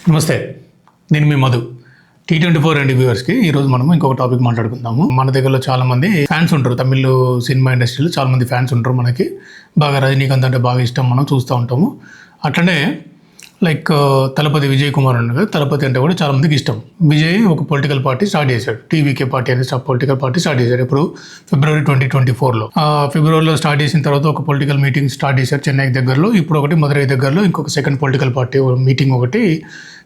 నమస్తే, నేను మీ Madhu. T24 and వ్యూవర్స్కి ఈరోజు మనం ఇంకొక టాపిక్ మాట్లాడుకుందాము. మన దగ్గరలో చాలామంది ఫ్యాన్స్ ఉంటారు, తమిళ సినిమా ఇండస్ట్రీలో చాలామంది ఫ్యాన్స్ ఉంటారు. మనకి బాగా రజనీకాంత్ అంటే బాగా ఇష్టం, మనం చూస్తూ ఉంటాము. అట్లనే తలపతి విజయ్ కుమార్ అన్న తలపతి అంటే కూడా చాలా మందికి ఇష్టం. విజయ్ ఒక పొలిటికల్ పార్టీ స్టార్ట్ చేశాడు, టీవీకే పార్టీ అనేది పొలిటికల్ పార్టీ స్టార్ట్ చేశాడు. ఇప్పుడు ఫిబ్రవరి 2024లో ఫిబ్రవరిలో స్టార్ట్ చేసిన తర్వాత ఒక పొలిటికల్ మీటింగ్ స్టార్ట్ చేశారు చెన్నై దగ్గరలో. ఇప్పుడు ఒకటి మదురై దగ్గరలో ఇంకొక సెకండ్ పొలిటికల్ పార్టీ మీటింగ్ ఒకటి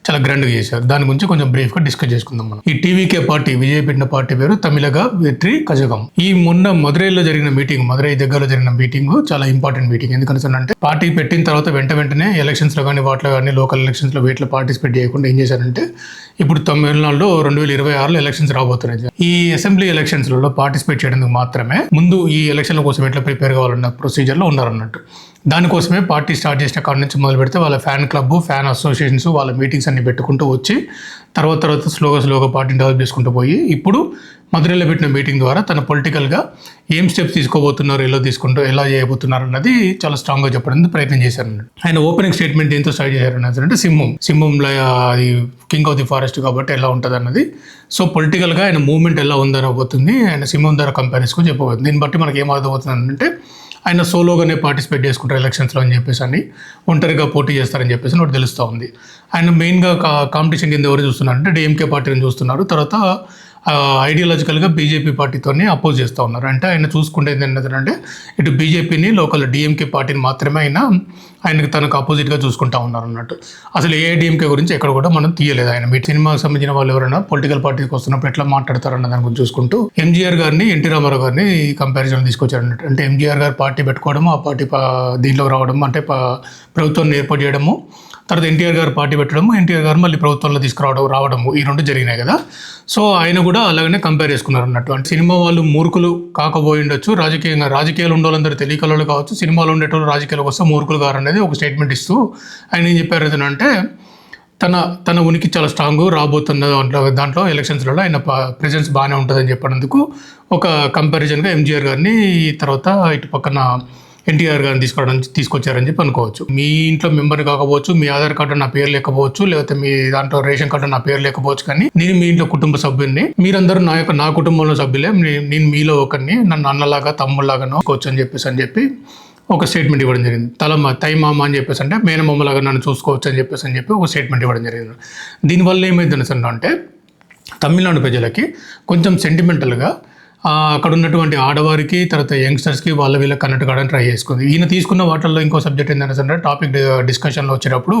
చాలా గ్రాండ్గా చేశారు. దాని గురించి కొంచెం బ్రీఫ్గా డిస్కస్ చేసుకుందాం మనం. ఈ టీవీకే పార్టీ, విజయ్ పెట్టిన పార్టీ పేరు తమిళగా వెట్రి కజగం. ఈ మొన్న మదురైలో జరిగిన మీటింగ్, మదురై దగ్గరలో జరిగిన మీటింగ్ చాలా ఇంపార్టెంట్ మీటింగ్. ఎందుకంటే పార్టీ పెట్టిన తర్వాత వెంటనే ఎలక్షన్స్లో కానీ వాటిలో కానీ లోకల్ ఎలక్షన్స్లో వీటిలో పార్టిసిపేట్ చేయకుండా ఏం చేశారంటే, ఇప్పుడు తమిళనాడులో 2026లో ఎలక్షన్స్ రాబోతున్నాయి. ఈ అసెంబ్లీ ఎలక్షన్స్లలో పార్టిసిపేట్ చేయడానికి మాత్రమే ముందు ఈ ఎలక్షన్ల కోసం ఎట్లా ప్రిపేర్ కావాలన్న ప్రొసీజర్లో ఉన్నారన్నట్టు. దానికోసమే పార్టీ స్టార్ట్ చేసిన కాడ నుంచి మొదలు పెడితే వాళ్ళ ఫ్యాన్ క్లబ్, ఫ్యాన్ అసోసియేషన్స్, వాళ్ళ మీటింగ్స్ అన్ని పెట్టుకుంటూ వచ్చి తర్వాత స్లోగా పార్టీని డెవలప్ చేసుకుంటూ పోయి ఇప్పుడు మదురైలో పెట్టిన మీటింగ్ ద్వారా తన పొలిటికల్గా ఏం స్టెప్స్ తీసుకోబోతున్నారు, ఎలా చేయబోతున్నారు అన్నది చాలా స్ట్రాంగ్గా చెప్పడానికి ప్రయత్నం చేశారు. ఆయన ఓపెనింగ్ స్టేట్మెంట్ ఏంతో స్టార్ట్ చేశారు అంటే సింహంలో అది కింగ్ ఆఫ్ ది ఫారెస్ట్ కాబట్టి ఎలా ఉంటుంది అన్నది. సో పొలిటికల్గా ఆయన మూవ్మెంట్ ఎలా ఉందనబోతుంది, ఆయన సింహం ద్వారా కంపారిజన్ చెప్పబోతుంది. దీన్ని బట్టి మనకి ఏం అర్థమవుతుంది అంటే, ఆయన సోలోగానే పార్టిసిపేట్ చేసుకుంటారు ఎలక్షన్స్లో అని చెప్పేసి, ఒంటరిగా పోటీ చేస్తారని చెప్పేసి ఒకటి తెలుస్తూ ఉంది. ఆయన మెయిన్గా కాంపిటీషన్ కింద ఎవరు చూస్తున్నారంటే డిఎంకే పార్టీని చూస్తున్నారు. తర్వాత ఐడియాలజికల్గా బీజేపీ పార్టీతోనే అపోజ్ చేస్తూ ఉన్నారు. అంటే ఆయన చూసుకుంటేది ఏంటంటే, ఇటు బీజేపీని, లోకల్ డిఎంకే పార్టీని మాత్రమే ఆయనకి తనకు అపోజిట్గా చూసుకుంటా ఉన్నారు అన్నట్టు. అసలు ఏఐడిఎంకే గురించి ఎక్కడ కూడా మనం తీయలేదు. ఆయన మీ సినిమాకి సంబంధించిన వాళ్ళు ఎవరైనా పొలిటికల్ పార్టీకి వస్తున్నప్పుడు ఎట్లా మాట్లాడతారు అన్న దాని గురించి చూసుకుంటూ ఎంజీఆర్ గారిని, ఎన్టీ రామారావు గారిని కంపారిజన్ తీసుకొచ్చారు అన్నట్టు. అంటే ఎంజీఆర్ గారు పార్టీ పెట్టుకోవడము, ఆ పార్టీ దీంట్లోకి రావడం, అంటే ప్రభుత్వాన్ని ఏర్పాటు చేయడము, తర్వాత ఎన్టీఆర్ గారు పార్టీ పెట్టడము, ఎన్టీఆర్ గారు మళ్ళీ ప్రభుత్వంలో రావడము, ఈ రెండు జరిగినాయి కదా. సో ఆయన కూడా అలాగనే కంపేర్ చేసుకున్నారు అన్నట్టు. అంటే సినిమా వాళ్ళు మూర్ఖులు కాకపోయి ఉండొచ్చు, రాజకీయాలు ఉండేవాళ్ళందరూ తెలియకలు కావచ్చు, సినిమాలో ఉండేటోళ్ళు రాజకీయాలకు వస్తే మూర్ఖులు గారు అనేది ఒక స్టేట్మెంట్ ఇస్తూ ఆయన ఏం చెప్పారు అంటే, తన ఉనికి చాలా స్ట్రాంగ్ రాబోతున్న దాంట్లో ఎలక్షన్స్లలో ఆయన ప్రెజెన్స్ బాగానే ఉంటుందని చెప్పినందుకు ఒక కంపారిజన్గా ఎంజీఆర్ గారిని, తర్వాత ఇటు పక్కన ఎన్టీఆర్ గారిని తీసుకొచ్చారని చెప్పి అనుకోవచ్చు. మీ ఇంట్లో మెంబర్ కాకపోవచ్చు, మీ ఆధార్ కార్డు నా పేరు లేకపోవచ్చు, లేకపోతే మీ దాంట్లో రేషన్ కార్డు నా పేరు లేకపోవచ్చు, కానీ నేను మీ ఇంట్లో కుటుంబ సభ్యుల్ని, మీరందరూ నా కుటుంబంలో సభ్యులే, నేను మీలో ఒకరిని, నన్ను అన్నలాగా తమ్ముళ్ళలాగా చూసుకోవచ్చు అని చెప్పి ఒక స్టేట్మెంట్ ఇవ్వడం జరిగింది. తై మామ అని చెప్పేసి, అంటే మేనమామలాగా నన్ను చూసుకోవచ్చు అని చెప్పి ఒక స్టేట్మెంట్ ఇవ్వడం జరిగింది. దీనివల్ల ఏమైంది అంటే, తమిళనాడు ప్రజలకి కొంచెం సెంటిమెంటల్గా అక్కడ ఉన్నటువంటి ఆడవారికి, తర్వాత యంగ్స్టర్స్కి వీళ్ళకి కనెక్ట్ కావడానికి ట్రై చేసుకుంది. ఈయన తీసుకున్న వాటిల్లో ఇంకో సబ్జెక్ట్ ఏంటంటే, టాపిక్ డిస్కషన్లో వచ్చేటప్పుడు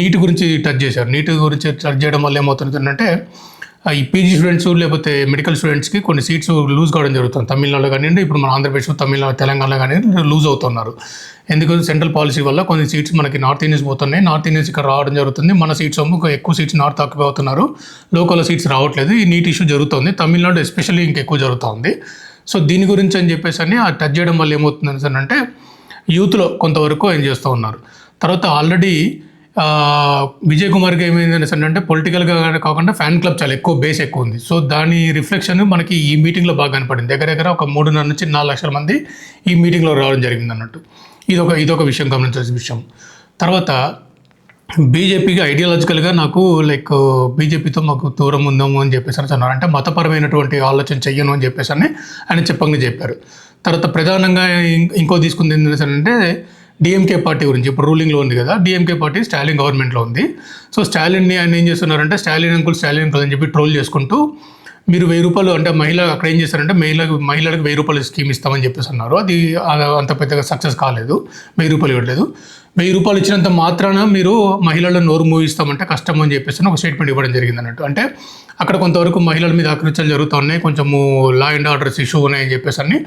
నీట్ గురించి టచ్ చేశారు. నీట్ గురించి టచ్ చేయడం వల్ల ఏమవుతుందంటే, ఈ పీజీ స్టూడెంట్స్ లేకపోతే మెడికల్ స్టూడెంట్స్కి కొన్ని సీట్స్ లూజ్ కావడం జరుగుతుంది. తమిళనాడులో కానివ్వండి, ఇప్పుడు మన ఆంధ్రప్రదేశ్, తెలంగాణలో కానివ్వండి లూజ్ అవుతున్నారు. ఎందుకంటే సెంట్రల్ పాలసీ వల్ల కొన్ని సీట్స్ మనకి నార్త్ ఇండియన్స్ పోతున్నాయి, నార్త్ ఇండియన్స్ ఇక్కడ రావడం జరుగుతుంది. మన సీట్స్ ఎక్కువ సీట్స్ నార్త్ ఆక్యుపై అవుతున్నారు, లోకల్ సీట్స్ రావట్లేదు. ఈ నీట్ ఇష్యూ జరుగుతుంది తమిళనాడు ఎస్పెషల్లీ ఇంకెక్కువ జరుగుతుంది. సో దీని గురించి అని చెప్పేసి ఆ టచ్ చేయడం వల్ల ఏమవుతుంది అంటే, యూత్లో కొంతవరకు ఏం చేస్తూ ఉన్నారు. తర్వాత ఆల్రెడీ విజయ్ కుమార్కి ఏమైంది అంటే, పొలిటికల్గా కాకుండా ఫ్యాన్ క్లబ్ చాలా ఎక్కువ, బేస్ ఎక్కువ ఉంది. సో దాని రిఫ్లెక్షన్ మనకి ఈ మీటింగ్లో బాగా కనపడింది. దగ్గర ఒక 3.5 నుంచి 4 లక్షల మంది ఈ మీటింగ్లో రావడం జరిగింది అన్నట్టు. ఇదొక విషయం, గమనించాల్సిన విషయం. తర్వాత బీజేపీకి ఐడియాలజికల్గా నాకు బీజేపీతో మాకు దూరం ఉందాము అని చెప్పేసి అన్నారు. అంటే మతపరమైనటువంటి ఆలోచన చెయ్యను అని చెప్పేసి ఆయన చెప్పారు. తర్వాత ప్రధానంగా ఇంకో తీసుకుంది ఏంటంటే, డిఎంకే పార్టీ గురించి. ఇప్పుడు రూలింగ్లో ఉంది కదా డిఎంకే పార్టీ, స్టాలిన్ గవర్నమెంట్లో ఉంది. సో స్టాలిన్ని ఆయన ఏం చేస్తున్నారంటే, స్టాలిన్ అంకుల్ అని చెప్పి ట్రోల్ చేసుకుంటూ, మీరు 1000 రూపాయలు, అంటే అక్కడ ఏం చేస్తారంటే, మహిళలకు 1000 రూపాయలు స్కీమ్ ఇస్తామని చెప్పేసి అన్నారు. అది అంత పెద్దగా సక్సెస్ కాలేదు, 1000 రూపాయలు ఇవ్వలేదు. 1000 రూపాయలు ఇచ్చినంత మాత్రాన మీరు మహిళలను నోరు మూయిస్తామంటే కష్టం అని చెప్పేసి ఒక స్టేట్మెంట్ ఇవ్వడం జరిగింది అన్నట్టు. అంటే అక్కడ కొంతవరకు మహిళల మీద అకృత్యాలు జరుగుతూ ఉన్నాయి, కొంచెము లా అండ్ ఆర్డర్స్ ఇష్యూ ఉన్నాయని చెప్పేసి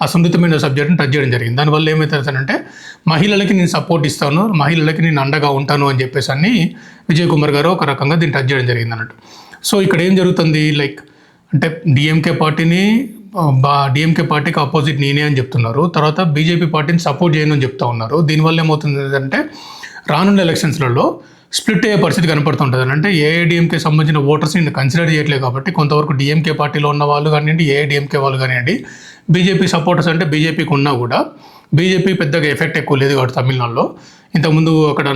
ఆ సున్నితమైన సబ్జెక్ట్ని టచ్ చేయడం జరిగింది. దానివల్ల ఏమవుతుందంటే, మహిళలకి నేను సపోర్ట్ ఇస్తాను, మహిళలకి నేను అండగా ఉంటాను అని చెప్పేసి విజయ్ కుమార్ గారు ఒక రకంగా దీన్ని టచ్ చేయడం జరిగింది అన్నట్టు. సో ఇక్కడ ఏం జరుగుతుంది, అంటే డిఎంకే పార్టీకి ఆపోజిట్ నేనే అని చెప్తున్నారు. తర్వాత బీజేపీ పార్టీని సపోర్ట్ చేయను అని చెప్తా ఉన్నారు. దీనివల్ల ఏమవుతుంది అంటే, రానున్న ఎలక్షన్స్లలో స్ప్లిట్ అయ్యే పరిస్థితి కనపడుతుంటుంది. అంటే ఏఐడిఎంకే సంబంధించిన ఓటర్స్ని కన్సిడర్ చేయట్లేదు కాబట్టి, కొంతవరకు డిఎంకే పార్టీలో ఉన్న వాళ్ళు కానివ్వండి, ఏఐడిఎంకే వాళ్ళు కానివ్వండి, బీజేపీ సపోర్టర్స్ అంటే బీజేపీకి ఉన్నా కూడా బీజేపీ పెద్దగా ఎఫెక్ట్ ఎక్కువ లేదు కాబట్టి తమిళనాడులో ఇంతకుముందు అక్కడ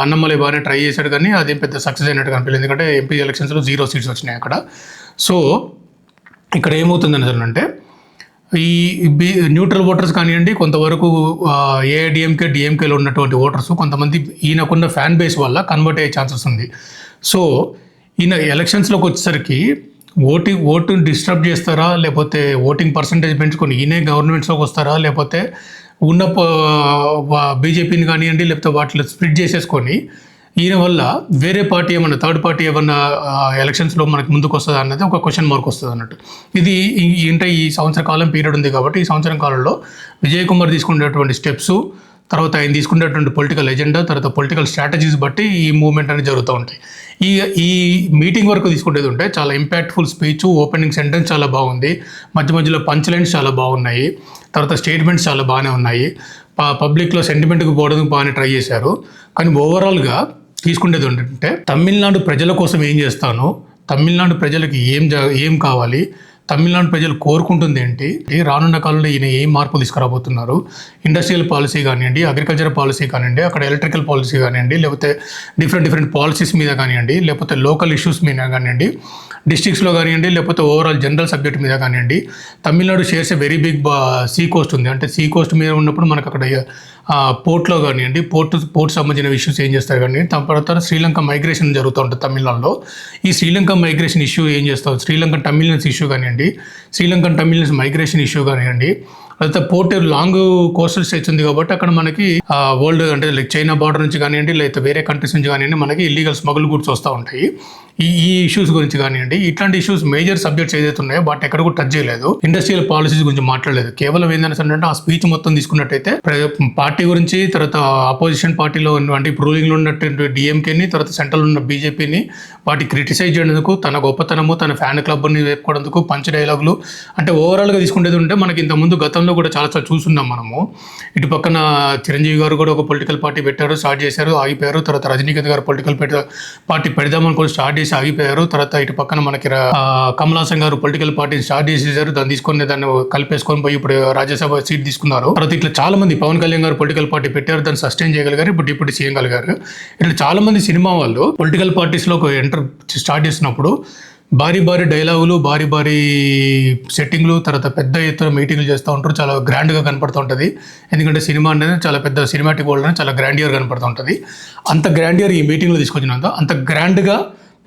అన్నమలై బాగానే ట్రై చేశాడు, కానీ అదేం పెద్ద సక్సెస్ అయినట్టు కనిపించలేదు. ఎందుకంటే ఎంపీ ఎలక్షన్స్లో 0 సీట్స్ వచ్చినాయి అక్కడ. సో ఇక్కడ ఏమవుతుందని అంటే ఈ న్యూట్రల్ ఓటర్స్ కానివ్వండి, కొంతవరకు ఏఐడిఎంకే డిఎంకేలో ఉన్నటువంటి ఓటర్స్ కొంతమంది ఈయనకున్న ఫ్యాన్ బేస్ వల్ల కన్వర్ట్ అయ్యే ఛాన్సెస్ ఉంది. సో ఈయన ఎలక్షన్స్లోకి వచ్చేసరికి ఓటుని డిస్టర్బ్ చేస్తారా, లేకపోతే ఓటింగ్ పర్సంటేజ్ పెంచుకొని ఈయనే గవర్నమెంట్స్లోకి వస్తారా, లేకపోతే ఉన్న బీజేపీని కానివ్వండి లేకపోతే వాటిలో స్ప్లిట్ చేసేసుకొని ఈయన వల్ల వేరే పార్టీ ఏమన్నా థర్డ్ పార్టీ ఏమన్నా ఎలక్షన్స్లో మనకు ముందుకు వస్తుందా అన్నది ఒక క్వశ్చన్ మార్క్ వస్తుంది అన్నట్టు. ఇది అంటే ఈ సంవత్సర కాలం పీరియడ్ ఉంది కాబట్టి ఈ సంవత్సరం కాలంలో విజయ్ కుమార్ తీసుకునేటువంటి స్టెప్స్, తర్వాత ఆయన తీసుకునేటువంటి పొలిటికల్ ఎజెండా, తర్వాత పొలిటికల్ స్ట్రాటజీస్ బట్టి ఈ మూవ్మెంట్ అనేది జరుగుతూ ఉంటాయి. ఈ మీటింగ్ వరకు తీసుకునేది ఉంటే చాలా ఇంపాక్ట్ఫుల్ స్పీచ్, ఓపెనింగ్ సెంటెన్స్ చాలా బాగుంది, మధ్య మధ్యలో పంచ్ లైన్స్ చాలా బాగున్నాయి, తర్వాత స్టేట్మెంట్స్ చాలా బాగానే ఉన్నాయి, పబ్లిక్లో సెంటిమెంట్కి పోవడానికి బాగానే ట్రై చేశారు. కానీ ఓవరాల్గా తీసుకునేది ఏంటంటే తమిళనాడు ప్రజల కోసం ఏం చేస్తాను, తమిళనాడు ప్రజలకి ఏం కావాలి, తమిళనాడు ప్రజలు కోరుకుంటుంది ఏంటి, రానున్న కాలంలో ఈయన ఏం మార్పు తీసుకురాబోతున్నారు, ఇండస్ట్రియల్ పాలసీ కానివ్వండి, అగ్రికల్చర్ పాలసీ కానివ్వండి, అక్కడ ఎలక్ట్రికల్ పాలసీ కానివ్వండి, లేకపోతే డిఫరెంట్ పాలసీస్ మీద కానివ్వండి, లేకపోతే లోకల్ ఇష్యూస్ మీద కానివ్వండి, డిస్ట్రిక్ట్స్లో కానివ్వండి, లేకపోతే ఓవరాల్ జనరల్ సబ్జెక్ట్ మీద కానివ్వండి. Tamil Nadu shares very big sea coast ఉంది. అంటే సీ కోస్ట్ మీద ఉన్నప్పుడు మనకు అక్కడ పోర్ట్లో కానివ్వండి, పోర్ట్ సంబంధించిన ఇష్యూస్ ఏం చేస్తారు కానీ తర్వాత శ్రీలంక మైగ్రేషన్ జరుగుతూ ఉంటుంది తమిళనాడులో. ఈ శ్రీలంక మైగ్రేషన్ ఇష్యూ ఏం చేస్తాం, శ్రీలంకన్ తమిళన్స్ ఇష్యూ కానివ్వండి, శ్రీలంకన్ తమిళన్స్ మైగ్రేషన్ ఇష్యూ కానివ్వండి, అయితే పోర్ట్ లాంగ్ కోస్టల్ స్టేట్స్ ఉంది కాబట్టి అక్కడ మనకి వరల్డ్ అంటే లైక్ చైనా బార్డర్ నుంచి కానివ్వండి, లేకపోతే వేరే కంట్రీస్ నుంచి కానివ్వండి మనకి ఇల్లీగల్ స్మగుల్ గూడ్స్ వస్తూ ఉంటాయి. ఈ ఇష్యూస్ గురించి కానివ్వండి, ఇట్లాంటి ఇష్యూస్ మేజర్ సబ్జెక్ట్స్ ఏదైతే ఉన్నాయో వాటి ఎక్కడ కూడా టచ్ చేయలేదు. ఇండస్ట్రియల్ పాలసీస్ గురించి మాట్లాడలేదు. కేవలం ఏంటంటే ఆ స్పీచ్ మొత్తం తీసుకున్నట్టయితే పార్టీ గురించి, తర్వాత అపోజిషన్ పార్టీలో అంటే ఇప్పుడు రూలింగ్లో ఉన్నటువంటి డిఎంకేని, తర్వాత సెంట్రల్ ఉన్న బీజేపీని వాటి క్రిటిసైజ్ చేయడానికి, తన గొప్పతనము, తన ఫ్యాన్ క్లబ్ని వేపుకోవడానికి పంచ్ డైలాగులు, అంటే ఓవరాల్గా తీసుకునేది ఉంటే మనకి ఇంతకుముందు గతంలో కూడా చాలాసార్లు చూస్తున్నాం మనము. ఇటు పక్కన చిరంజీవి గారు కూడా ఒక పొలిటికల్ పార్టీ పెట్టారు, స్టార్ట్ చేశారు, ఆగిపోయారు. తర్వాత రజనీకాంత్ గారు పొలిటికల్ పార్టీ పెడదామనుకొని స్టార్ట్ చేసి ఆగిపోయారు. తర్వాత ఇటు పక్కన మనకి కమల్ హాసన్ గారు పొలిటికల్ పార్టీని స్టార్ట్ చేసేసారు, దాన్ని కలిపేసుకొని పోయి ఇప్పుడు రాజ్యసభ సీట్ తీసుకున్నారు. తర్వాత ఇట్లా చాలా మంది, పవన్ కళ్యాణ్ గారు పొలిటికల్ పార్టీ పెట్టారు, దాన్ని సస్టైన్ చేయగలిగారు, ఇప్పుడు డిప్యూటీ సీఎం కలిగారు. ఇట్లా చాలా మంది సినిమా వాళ్ళు పొలిటికల్ పార్టీస్లో ఎంటర్ స్టార్ట్ చేసినప్పుడు భారీ డైలాగులు, భారీ సెట్టింగ్లు, తర్వాత పెద్ద ఎత్తున మీటింగ్లు చేస్తూ ఉంటారు. చాలా గ్రాండ్గా కనపడుతూ ఉంటుంది. ఎందుకంటే సినిమా అనేది చాలా పెద్ద సినిమాటిక్ వరల్డ్ అనేది చాలా గ్రాండియర్ కనపడుతూ ఉంటుంది. అంత గ్రాండియర్ ఈ మీటింగ్లో తీసుకొచ్చినంత అంత గ్రాండ్గా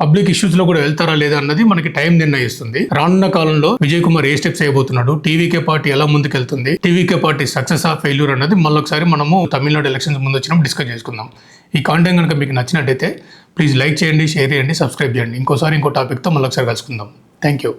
పబ్లిక్ ఇష్యూస్లో కూడా వెళ్తారా లేదా అన్నది మనకి టైం నిర్ణయిస్తుంది. రానున్న కాలంలో విజయ్ కుమార్ ఏ స్టెప్స్ అయిపోతున్నాడు, టీవీకే పార్టీ ఎలా ముందుకెళ్తుంది, TVK party success of failure అన్నది మళ్ళొకసారి మనము తమిళనాడు ఎలక్షన్స్ ముందు వచ్చినప్పుడు డిస్కస్ చేసుకుందాం. ఈ కాంటెంట్ కనుక మీకు నచ్చినట్టయితే ప్లీజ్ లైక్ చేయండి, షేర్ చేయండి, సబ్స్క్రైబ్ చేయండి. ఇంకో టాపిక్తో మళ్ళొకసారి కలుసుకుందాం. Thank you.